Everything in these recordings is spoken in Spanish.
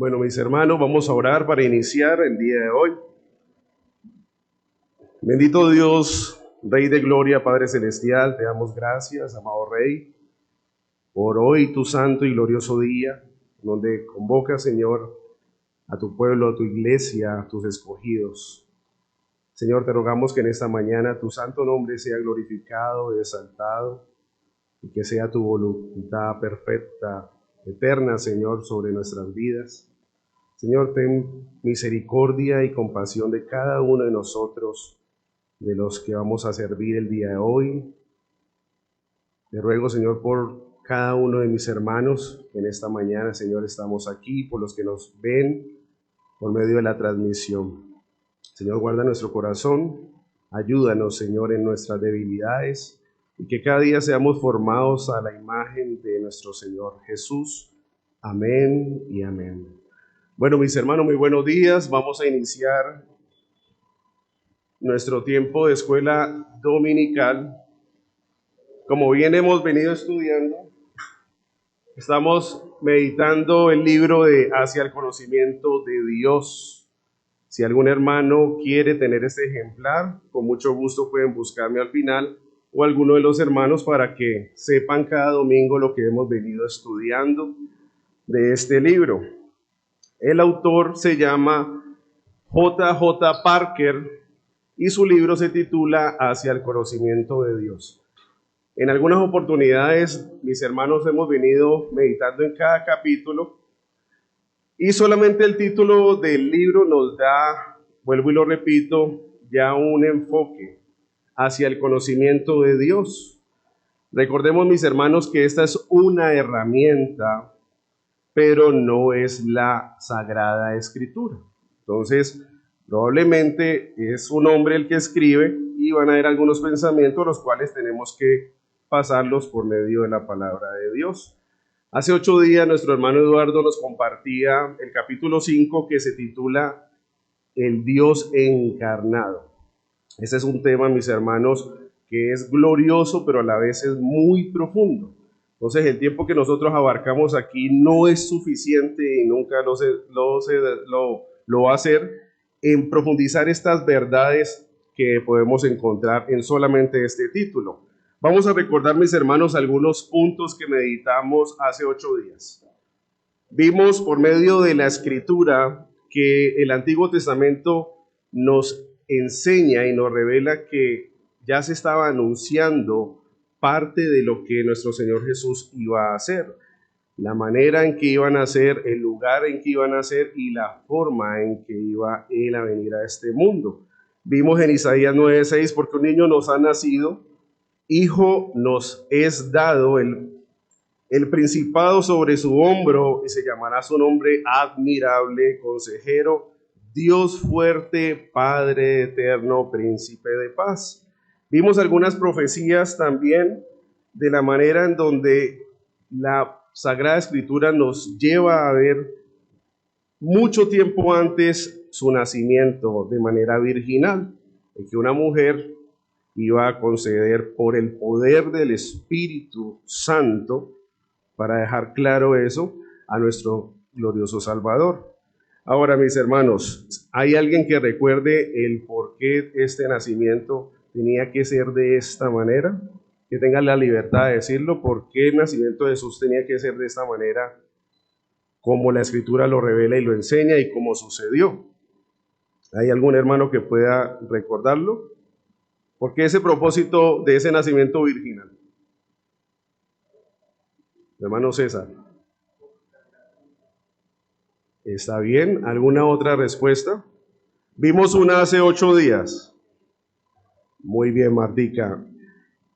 Bueno, mis hermanos, vamos a orar para iniciar el día de hoy. Bendito Dios, Rey de Gloria, Padre Celestial, te damos gracias, amado Rey, por hoy tu santo y glorioso día, donde convocas, Señor, a tu pueblo, a tu iglesia, a tus escogidos. Señor, te rogamos que en esta mañana tu santo nombre sea glorificado y exaltado, y que sea tu voluntad perfecta, eterna, Señor, sobre nuestras vidas. Señor, ten misericordia y compasión de cada uno de nosotros, de los que vamos a servir el día de hoy. Te ruego, Señor, por cada uno de mis hermanos que en esta mañana, Señor, estamos aquí, por los que nos ven por medio de la transmisión. Señor, guarda nuestro corazón, ayúdanos, Señor, en nuestras debilidades, y que cada día seamos formados a la imagen de nuestro Señor Jesús. Amén y amén. Bueno, mis hermanos, muy buenos días. Vamos a iniciar nuestro tiempo de escuela dominical. Como bien hemos venido estudiando, estamos meditando el libro de Hacia el conocimiento de Dios. Si algún hermano quiere tener este ejemplar, con mucho gusto pueden buscarme al final o alguno de los hermanos para que sepan cada domingo lo que hemos venido estudiando de este libro. El autor se llama J.J. Parker y su libro se titula Hacia el conocimiento de Dios. En algunas oportunidades, mis hermanos, hemos venido meditando en cada capítulo y solamente el título del libro nos da, vuelvo y lo repito, ya un enfoque hacia el conocimiento de Dios. Recordemos, mis hermanos, que esta es una herramienta, pero no es la Sagrada Escritura. Entonces, probablemente es un hombre el que escribe y van a haber algunos pensamientos los cuales tenemos que pasarlos por medio de la palabra de Dios. Hace 8 días nuestro hermano Eduardo nos compartía el capítulo 5 que se titula El Dios encarnado. Ese es un tema, mis hermanos, que es glorioso, pero a la vez es muy profundo. Entonces, el tiempo que nosotros abarcamos aquí no es suficiente y nunca lo va a hacer en profundizar estas verdades que podemos encontrar en solamente este título. Vamos a recordar, mis hermanos, algunos puntos que meditamos hace 8 días. Vimos por medio de la Escritura que el Antiguo Testamento nos enseña y nos revela que ya se estaba anunciando parte de lo que nuestro Señor Jesús iba a hacer, la manera en que iban a hacer, el lugar en que iban a hacer y la forma en que iba Él a venir a este mundo. Vimos en Isaías 9:6, porque un niño nos ha nacido, hijo nos es dado, el principado sobre su hombro, y se llamará su nombre admirable, consejero, Dios fuerte, Padre eterno, príncipe de paz. Vimos algunas profecías también de la manera en donde la Sagrada Escritura nos lleva a ver mucho tiempo antes su nacimiento de manera virginal, en que una mujer iba a conceder por el poder del Espíritu Santo, para dejar claro eso, a nuestro glorioso Salvador. Ahora, mis hermanos, ¿hay alguien que recuerde el por qué este nacimiento tenía que ser de esta manera? Que tenga la libertad de decirlo, ¿por qué el nacimiento de Jesús tenía que ser de esta manera? Como la Escritura lo revela y lo enseña y cómo sucedió. ¿Hay algún hermano que pueda recordarlo? ¿Por qué ese propósito de ese nacimiento virginal? Hermano César. ¿Está bien? ¿Alguna otra respuesta? Vimos una hace 8 días. Muy bien, Martica.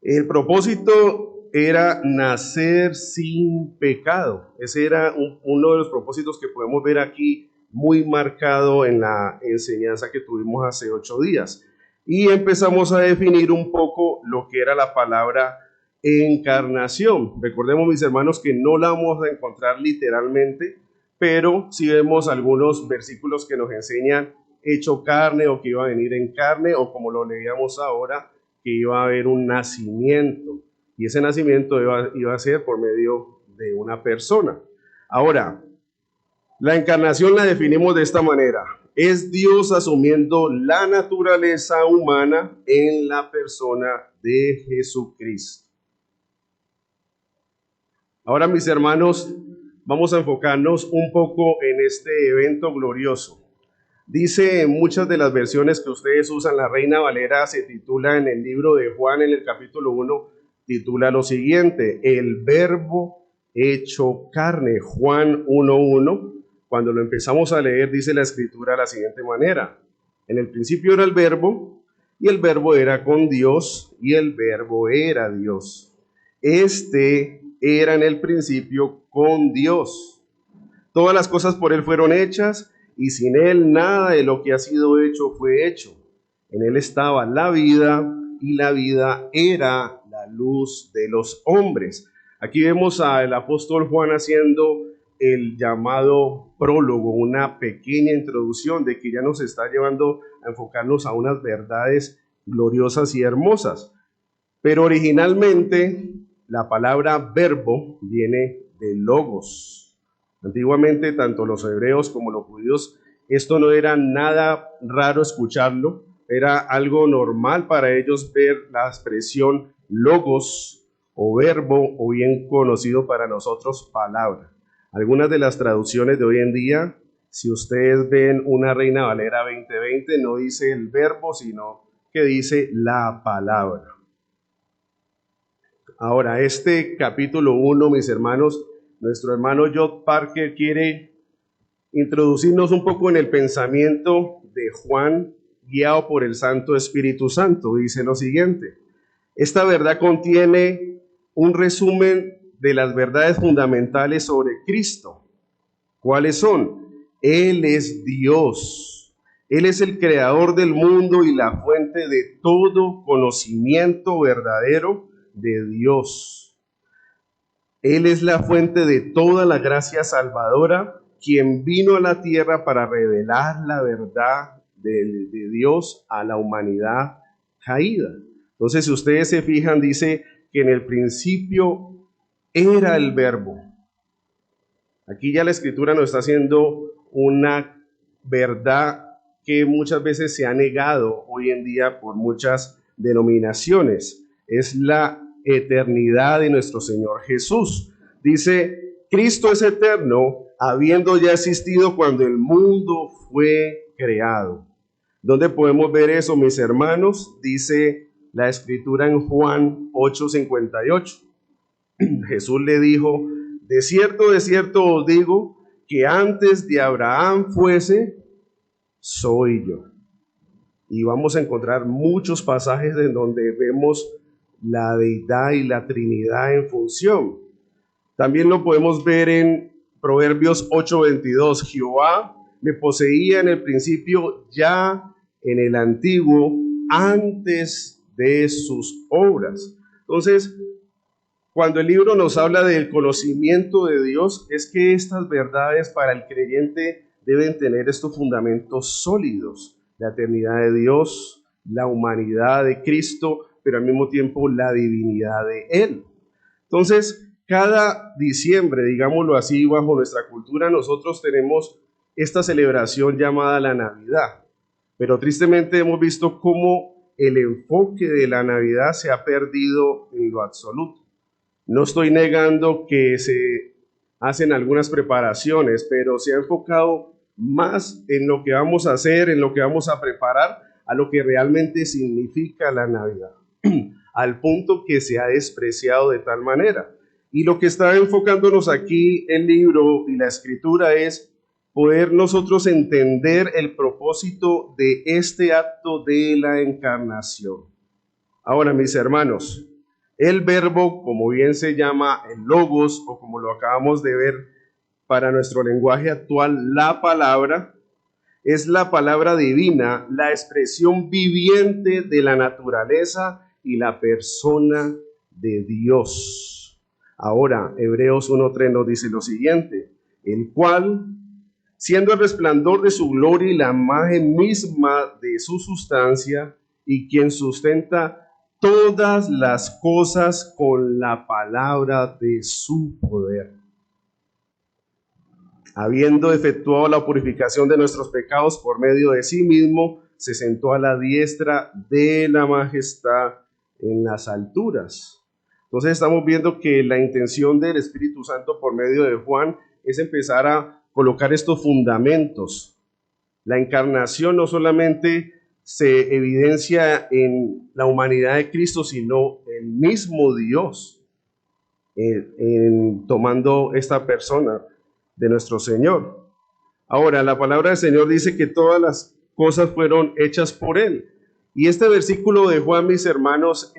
El propósito era nacer sin pecado. Ese era uno de los propósitos que podemos ver aquí muy marcado en la enseñanza que tuvimos hace 8 días. Y empezamos a definir un poco lo que era la palabra encarnación. Recordemos, mis hermanos, que no la vamos a encontrar literalmente, pero sí vemos algunos versículos que nos enseñan hecho carne o que iba a venir en carne, o como lo leíamos ahora, que iba a haber un nacimiento, y ese nacimiento iba a ser por medio de una persona. Ahora, La encarnación la definimos de esta manera. Es Dios asumiendo la naturaleza humana en la persona de Jesucristo. Ahora, mis hermanos, vamos a enfocarnos un poco en este evento glorioso. Dice en muchas de las versiones que ustedes usan, la Reina Valera se titula en el libro de Juan, en el capítulo 1, titula lo siguiente: el verbo hecho carne. Juan 1:1. Cuando lo empezamos a leer, dice la escritura de la siguiente manera: en el principio era el verbo, y el verbo era con Dios, y el verbo era Dios. Este era en el principio con Dios. Todas las cosas por él fueron hechas, y sin él nada de lo que ha sido hecho fue hecho. En él estaba la vida, y la vida era la luz de los hombres. Aquí vemos al apóstol Juan haciendo el llamado prólogo, una pequeña introducción de que ya nos está llevando a enfocarnos a unas verdades gloriosas y hermosas. Pero originalmente la palabra verbo viene de logos. Antiguamente, tanto los hebreos como los judíos, esto no era nada raro escucharlo, era algo normal para ellos ver la expresión logos o verbo, o bien conocido para nosotros palabra. Algunas de las traducciones de hoy en día, si ustedes ven una Reina Valera 2020, no dice el verbo, sino que dice la palabra. Ahora, este capítulo 1, mis hermanos, nuestro hermano John Parker quiere introducirnos un poco en el pensamiento de Juan, guiado por el Santo Espíritu Santo. Dice lo siguiente: esta verdad contiene un resumen de las verdades fundamentales sobre Cristo. ¿Cuáles son? Él es Dios. Él es el creador del mundo y la fuente de todo conocimiento verdadero de Dios. Él es la fuente de toda la gracia salvadora, quien vino a la tierra para revelar la verdad de Dios a la humanidad caída. Entonces, si ustedes se fijan, dice que en el principio era el verbo. Aquí ya la escritura nos está haciendo una verdad que muchas veces se ha negado hoy en día por muchas denominaciones. Es la eternidad de nuestro Señor Jesús. Dice, Cristo es eterno, habiendo ya existido cuando el mundo fue creado. ¿Dónde podemos ver eso, mis hermanos? Dice la escritura en Juan 8:58. Jesús le dijo: de cierto os digo, que antes de Abraham fuese, soy yo. Y vamos a encontrar muchos pasajes en donde vemos la deidad y la Trinidad en función. También lo podemos ver en Proverbios 8:22. Jehová me poseía en el principio, ya en el antiguo, antes de sus obras. Entonces, cuando el libro nos habla del conocimiento de Dios, es que estas verdades para el creyente deben tener estos fundamentos sólidos: la eternidad de Dios, la humanidad de Cristo, pero al mismo tiempo la divinidad de Él. Entonces, cada diciembre, digámoslo así, bajo nuestra cultura, nosotros tenemos esta celebración llamada la Navidad. Pero tristemente hemos visto cómo el enfoque de la Navidad se ha perdido en lo absoluto. No estoy negando que se hacen algunas preparaciones, pero se ha enfocado más en lo que vamos a hacer, en lo que vamos a preparar, a lo que realmente significa la Navidad, al punto que se ha despreciado de tal manera. Y lo que está enfocándonos aquí el libro y la escritura es poder nosotros entender el propósito de este acto de la encarnación. Ahora, mis hermanos, el verbo, como bien se llama el logos, o como lo acabamos de ver para nuestro lenguaje actual, la palabra, es la palabra divina, la expresión viviente de la naturaleza y la persona de Dios. Ahora, Hebreos 1:3 nos dice lo siguiente: el cual, siendo el resplandor de su gloria y la imagen misma de su sustancia, y quien sustenta todas las cosas con la palabra de su poder. Habiendo efectuado la purificación de nuestros pecados por medio de sí mismo, se sentó a la diestra de la majestad en las alturas. Entonces estamos viendo que la intención del Espíritu Santo por medio de Juan es empezar a colocar estos fundamentos. La encarnación no solamente se evidencia en la humanidad de Cristo, sino el mismo Dios tomando esta persona de nuestro Señor. Ahora, la palabra del Señor dice que todas las cosas fueron hechas por Él. Y este versículo de Juan, mis hermanos,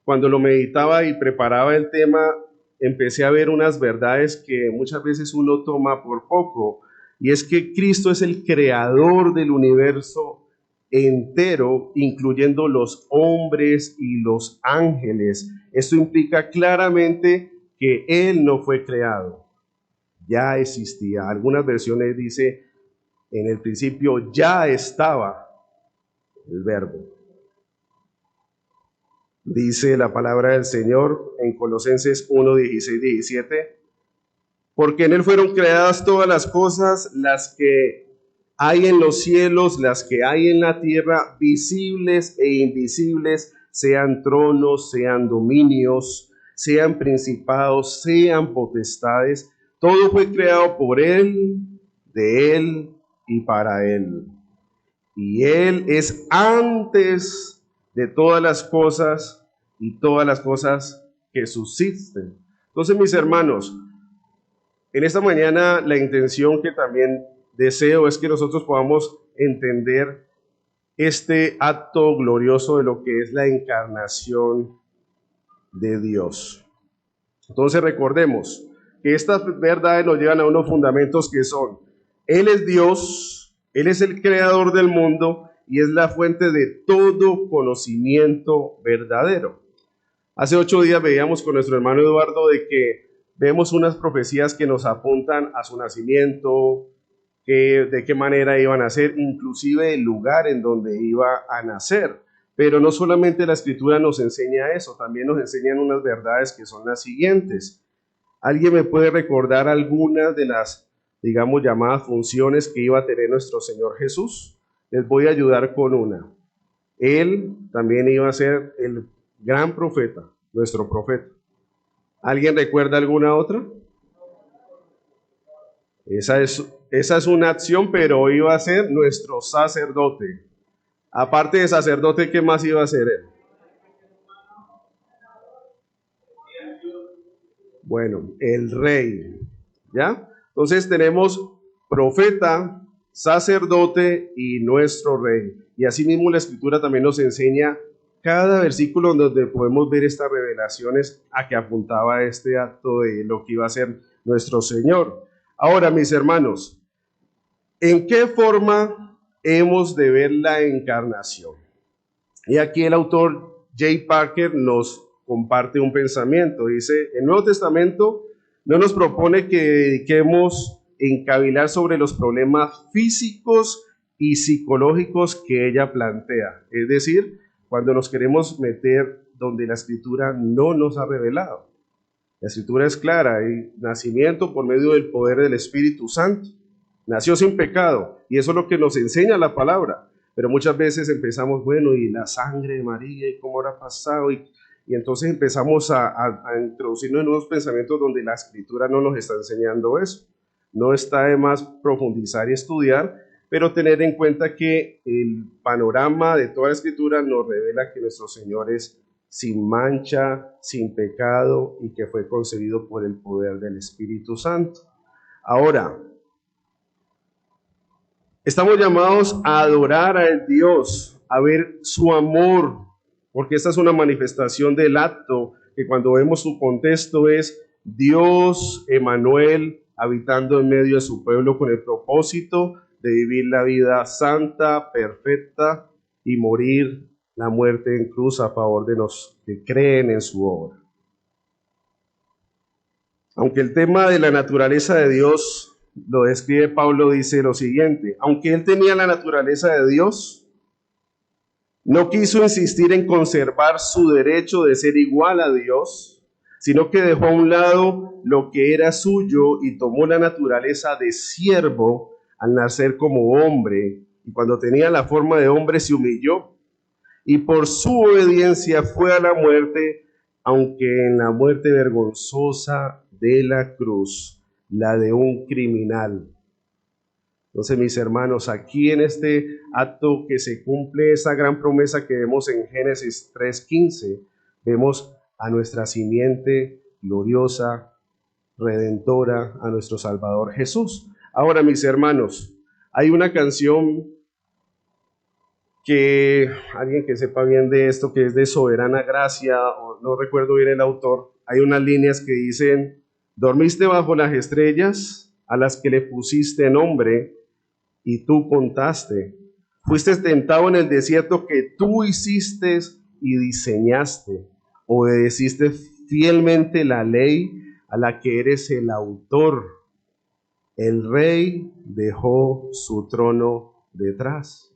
cuando lo meditaba y preparaba el tema, empecé a ver unas verdades que muchas veces uno toma por poco. Y es que Cristo es el creador del universo entero, incluyendo los hombres y los ángeles. Esto implica claramente que Él no fue creado, ya existía. Algunas versiones dice, en el principio ya estaba el verbo. Dice la palabra del Señor en Colosenses 1, 16, 17, porque en Él fueron creadas todas las cosas, las que hay en los cielos, las que hay en la tierra, visibles e invisibles, sean tronos, sean dominios, sean principados, sean potestades. Todo fue creado por Él, de Él y para Él. Y Él es antes de todas las cosas y todas las cosas que subsisten. Entonces, mis hermanos, en esta mañana la intención que también deseo es que nosotros podamos entender este acto glorioso de lo que es la encarnación de Dios. Entonces recordemos que estas verdades nos llevan a unos fundamentos que son: Él es Dios, Él es el creador del mundo y es la fuente de todo conocimiento verdadero. Hace 8 días veíamos con nuestro hermano Eduardo de que vemos unas profecías que nos apuntan a su nacimiento, de qué manera iban a nacer, inclusive el lugar en donde iba a nacer. Pero no solamente la Escritura nos enseña eso, también nos enseñan unas verdades que son las siguientes. ¿Alguien me puede recordar algunas de las, digamos, llamadas funciones que iba a tener nuestro Señor Jesús? Les voy a ayudar con una. Él también iba a ser el gran profeta, nuestro profeta. ¿Alguien recuerda alguna otra? Esa es una acción, pero iba a ser nuestro sacerdote. Aparte de sacerdote, ¿qué más iba a hacer él? Bueno, el rey, ¿ya? Entonces tenemos profeta, sacerdote y nuestro rey. Y asimismo la Escritura también nos enseña cada versículo donde podemos ver estas revelaciones a que apuntaba este acto de lo que iba a ser nuestro Señor. Ahora, mis hermanos, ¿en qué forma hemos de ver la encarnación? Y aquí el autor J. Packer nos comparte un pensamiento. Dice, el Nuevo Testamento no nos propone que dediquemos en cavilar sobre los problemas físicos y psicológicos que ella plantea. Es decir, cuando nos queremos meter donde la Escritura no nos ha revelado. La Escritura es clara, hay nacimiento por medio del poder del Espíritu Santo. Nació sin pecado, y eso es lo que nos enseña la palabra. Pero muchas veces empezamos, bueno, y la sangre de María, y cómo habrá pasado, y entonces empezamos a introducirnos en unos pensamientos donde la Escritura no nos está enseñando eso. No está de más profundizar y estudiar, pero tener en cuenta que el panorama de toda la Escritura nos revela que nuestro Señor es sin mancha, sin pecado, y que fue concebido por el poder del Espíritu Santo. Ahora, estamos llamados a adorar a Dios, a ver su amor, porque esta es una manifestación del acto que cuando vemos su contexto es Dios, Emmanuel, habitando en medio de su pueblo con el propósito de vivir la vida santa, perfecta y morir la muerte en cruz a favor de los que creen en su obra. Aunque el tema de la naturaleza de Dios lo describe Pablo, dice lo siguiente: aunque él tenía la naturaleza de Dios, no quiso insistir en conservar su derecho de ser igual a Dios, sino que dejó a un lado lo que era suyo y tomó la naturaleza de siervo al nacer como hombre, y cuando tenía la forma de hombre se humilló, y por su obediencia fue a la muerte, aunque en la muerte vergonzosa de la cruz, la de un criminal. Entonces, mis hermanos, aquí en este acto que se cumple esa gran promesa que vemos en Génesis 3:15, vemos a nuestra simiente gloriosa, redentora, a nuestro Salvador Jesús. Ahora, mis hermanos, hay una canción que alguien que sepa bien de esto, que es de Soberana Gracia, o no recuerdo bien el autor, hay unas líneas que dicen: dormiste bajo las estrellas a las que le pusiste nombre, y tú contaste. Fuiste tentado en el desierto que tú hiciste y diseñaste. Obedeciste fielmente la ley a la que eres el autor. El rey dejó su trono detrás.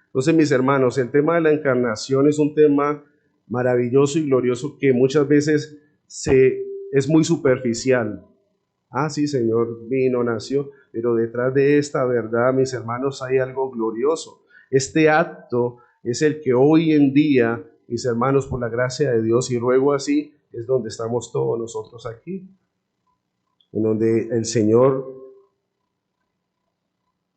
Entonces, mis hermanos, el tema de la encarnación es un tema maravilloso y glorioso que muchas veces es muy superficial. Ah, sí, Señor vino, nació, pero detrás de esta verdad, mis hermanos, hay algo glorioso. Este acto es el que hoy en día, mis hermanos, por la gracia de Dios, y ruego así, es donde estamos todos nosotros aquí, en donde el Señor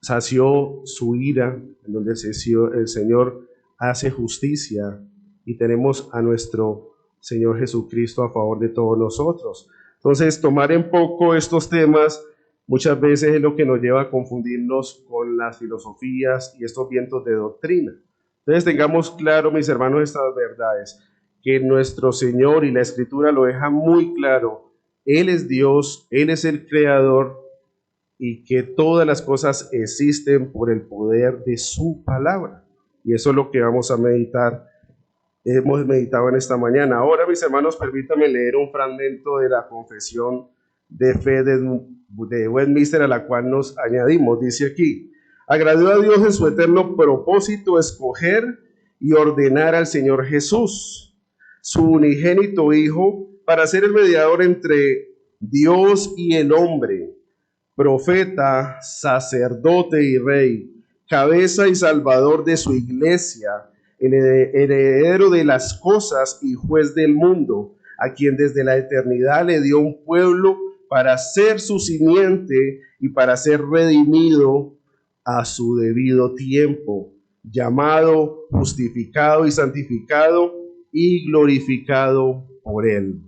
sació su ira, en donde el Señor hace justicia, y tenemos a nuestro Señor Jesucristo a favor de todos nosotros. Entonces, tomar en poco estos temas muchas veces es lo que nos lleva a confundirnos con las filosofías y estos vientos de doctrina. Entonces, tengamos claro, mis hermanos, estas verdades, que nuestro Señor y la Escritura lo deja muy claro. Él es Dios, Él es el Creador, y que todas las cosas existen por el poder de su palabra. Y eso es lo que vamos a meditar. Hemos meditado en esta mañana. Ahora, mis hermanos, permítanme leer un fragmento de la confesión de fe de Westminster, a la cual nos añadimos. Dice aquí: agradó a Dios en su eterno propósito escoger y ordenar al Señor Jesús, su unigénito Hijo, para ser el mediador entre Dios y el hombre, profeta, sacerdote y rey, cabeza y salvador de su iglesia, el heredero de las cosas y juez del mundo, a quien desde la eternidad le dio un pueblo para ser su simiente y para ser redimido a su debido tiempo, llamado, justificado y santificado y glorificado por él.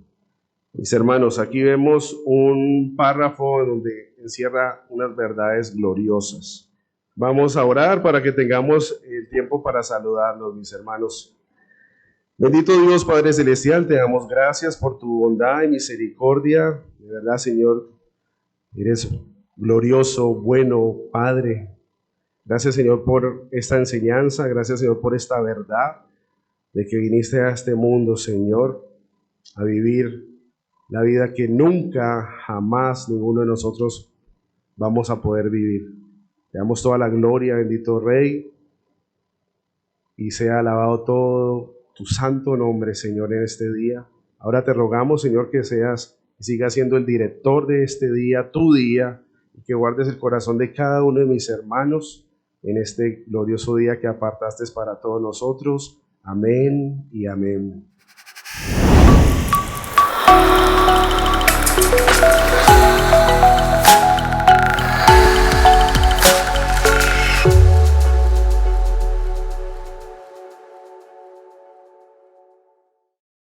Mis hermanos, aquí vemos un párrafo donde encierra unas verdades gloriosas. Vamos a orar para que tengamos el tiempo para saludarlos, mis hermanos. Bendito Dios, Padre Celestial, te damos gracias por tu bondad y misericordia. De verdad, Señor, eres glorioso, bueno, Padre. Gracias, Señor, por esta enseñanza. Gracias, Señor, por esta verdad de que viniste a este mundo, Señor, a vivir la vida que nunca, jamás ninguno de nosotros vamos a poder vivir. Te damos toda la gloria, bendito Rey, y sea alabado todo tu santo nombre, Señor, en este día. Ahora te rogamos, Señor, que sigas siendo el director de este día, tu día, y que guardes el corazón de cada uno de mis hermanos en este glorioso día que apartaste para todos nosotros. Amén y amén.